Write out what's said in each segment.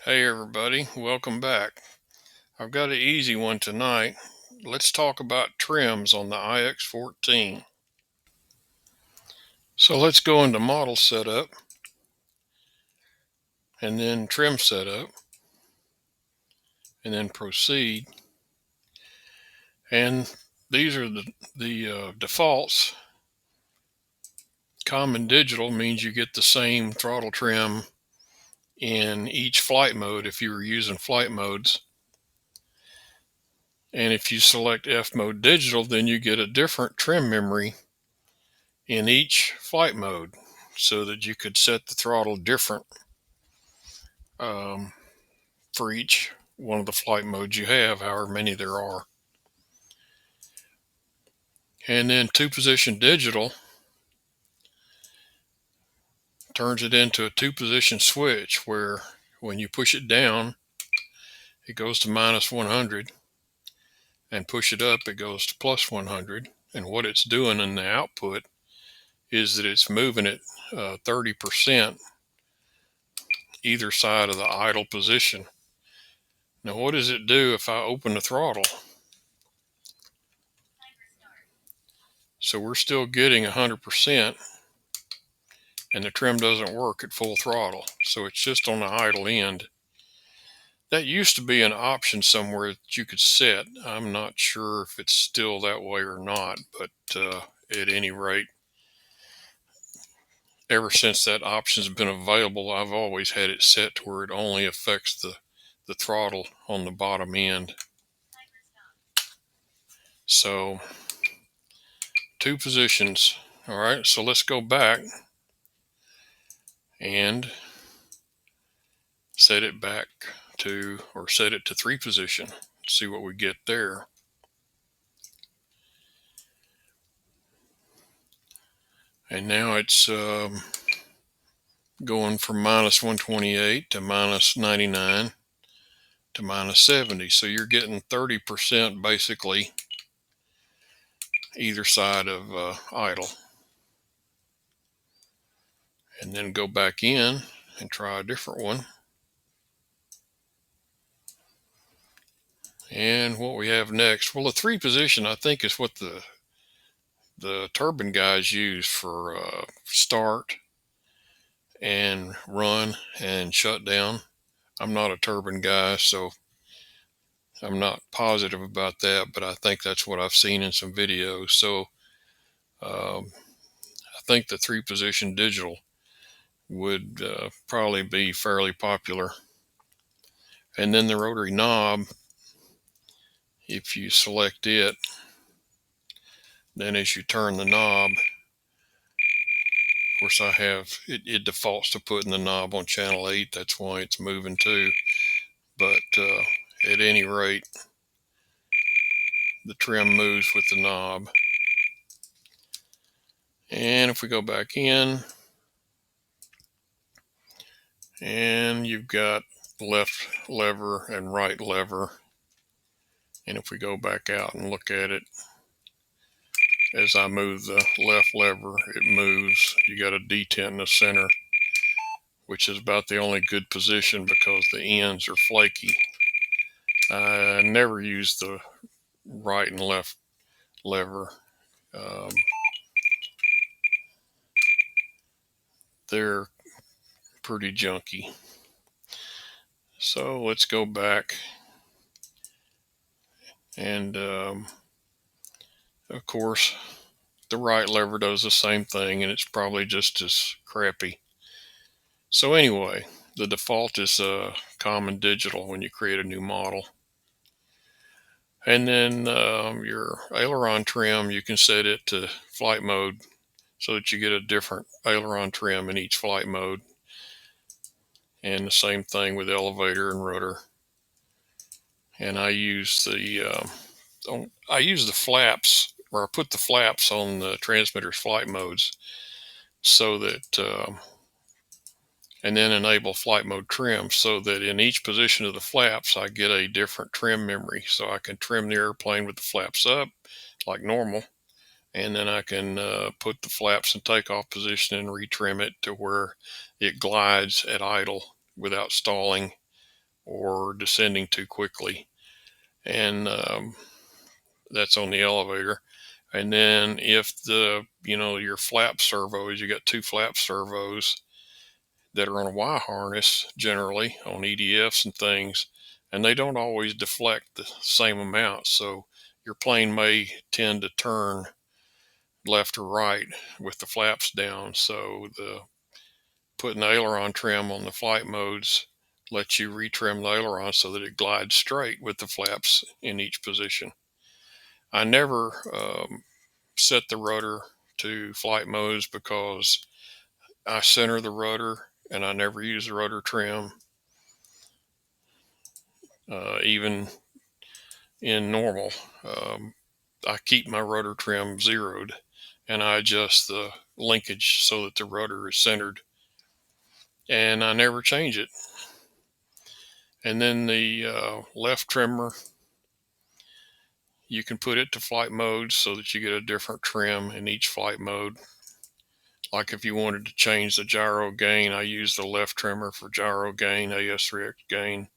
Hey everybody, welcome back. I've got an easy one tonight. Let's talk about trims on the iX14. So let's go into model setup and then trim setup and then proceed. And these are the defaults. Common digital means you get the same throttle trim in each flight mode if you were using flight modes. And if you select F mode digital, then you get a different trim memory in each flight mode so that you could set the throttle different um, for each one of the flight modes you have, however many there are. And then two position digital turns it into a two position switch where when you push it down, it goes to minus 100, and push it up, it goes to plus 100. And what it's doing in the output is that it's moving it 30% either side of the idle position. Now, what does it do if I open the throttle? So we're still getting 100%, and the trim doesn't work at full throttle. So it's just on the idle end. That used to be an option somewhere that you could set. I'm not sure if it's still that way or not, but at any rate, ever since that option's been available, I've always had it set to where it only affects the throttle on the bottom end. So two positions. All right, so let's go back and set it back to, or set it to three position. See what we get there. And now it's going from minus 128 to minus 99 to minus 70. So you're getting 30% basically either side of idle. And then go back in and try a different one. And what we have next, well, the three position I think is what the turbine guys use for start and run and shut down. I'm not a turbine guy, so I'm not positive about that, but I think that's what I've seen in some videos. So I think the three position digital would probably be fairly popular. And then the rotary knob, if you select it, then as you turn the knob, of course I have, it defaults to putting the knob on channel 8. That's why it's moving too. But at any rate, the trim moves with the knob. And if we go back in, and you've got left lever and right lever. And if we go back out and look at it, as I move the left lever, it moves. You got a detent in the center, which is about the only good position because the ends are flaky. I never use the right and left lever. They're pretty junky. So let's go back. And of course, the right lever does the same thing, and it's probably just as crappy. So anyway, the default is common digital when you create a new model. And then your aileron trim, you can set it to flight mode so that you get a different aileron trim in each flight mode. And the same thing with elevator and rudder. And I use the flaps, or I put the flaps on the transmitter's flight modes so that and then enable flight mode trim so that in each position of the flaps I get a different trim memory, so I can trim the airplane with the flaps up like normal, and then I can put the flaps in takeoff position and retrim it to where it glides at idle without stalling, or descending too quickly. And that's on the elevator. And then if your flap servos, you got two flap servos that are on a Y harness, generally on EDFs and things, and they don't always deflect the same amount. So your plane may tend to turn left or right with the flaps down. So putting the aileron trim on the flight modes lets you retrim the aileron so that it glides straight with the flaps in each position. I never set the rudder to flight modes because I center the rudder and I never use the rudder trim, even in normal. I keep my rudder trim zeroed and I adjust the linkage so that the rudder is centered, and I never change it. And then the left trimmer, you can put it to flight mode so that you get a different trim in each flight mode. Like if you wanted to change the gyro gain, I use the left trimmer for gyro gain, AS3X gain.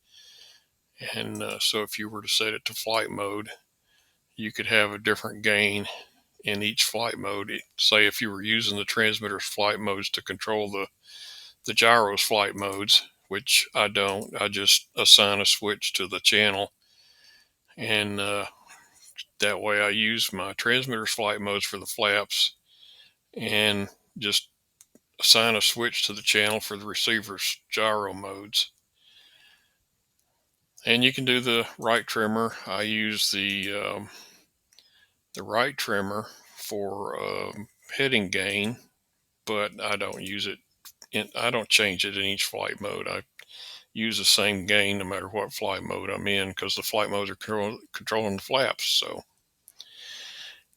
And so if you were to set it to flight mode, you could have a different gain in each flight mode. Say if you were using the transmitter's flight modes to control the gyro's flight modes, which I don't. I just assign a switch to the channel, and that way I use my transmitter's flight modes for the flaps and just assign a switch to the channel for the receiver's gyro modes. And you can do the right trimmer. I use the right trimmer for heading gain, but I don't use it. I don't change it in each flight mode. I use the same gain no matter what flight mode I'm in, because the flight modes are controlling the flaps. So,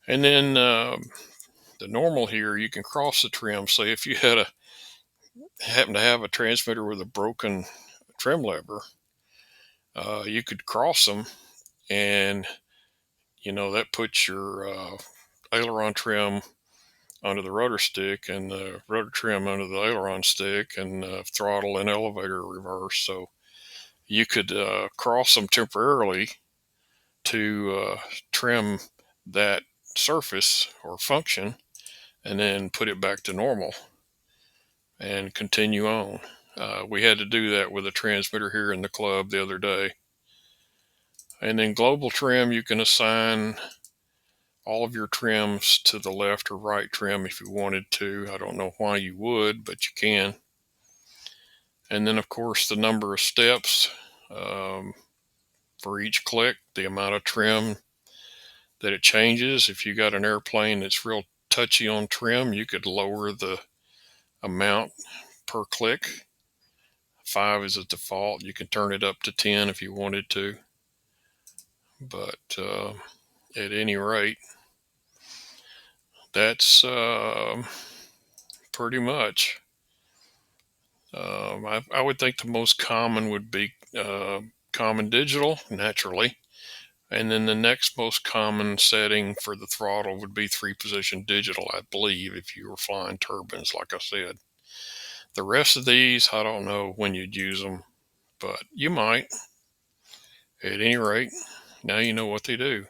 and then the normal here, you can cross the trim. Say if you happen to have a transmitter with a broken trim lever, you could cross them, and that puts your aileron trim under the rudder stick and the rudder trim under the aileron stick, and throttle and elevator reverse. So you could cross them temporarily to trim that surface or function, and then put it back to normal and continue on. We had to do that with a transmitter here in the club the other day. And then global trim, you can assign all of your trims to the left or right trim if you wanted to. I don't know why you would, but you can. And then, of course, the number of steps for each click, the amount of trim that it changes. If you got an airplane that's real touchy on trim, you could lower the amount per click. 5 is a default. You can turn it up to 10 if you wanted to. But at any rate, that's pretty much. I would think the most common would be common digital, naturally. And then the next most common setting for the throttle would be 3-position digital, I believe, if you were flying turbines, like I said. The rest of these, I don't know when you'd use them, but you might. At any rate, now you know what they do.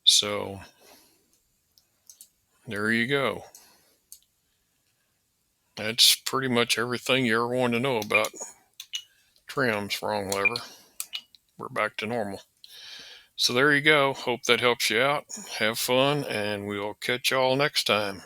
So there you go. That's pretty much everything you ever wanted to know about trims, wrong lever. We're back to normal. So there you go. Hope that helps you out. Have fun, and we'll catch y'all next time.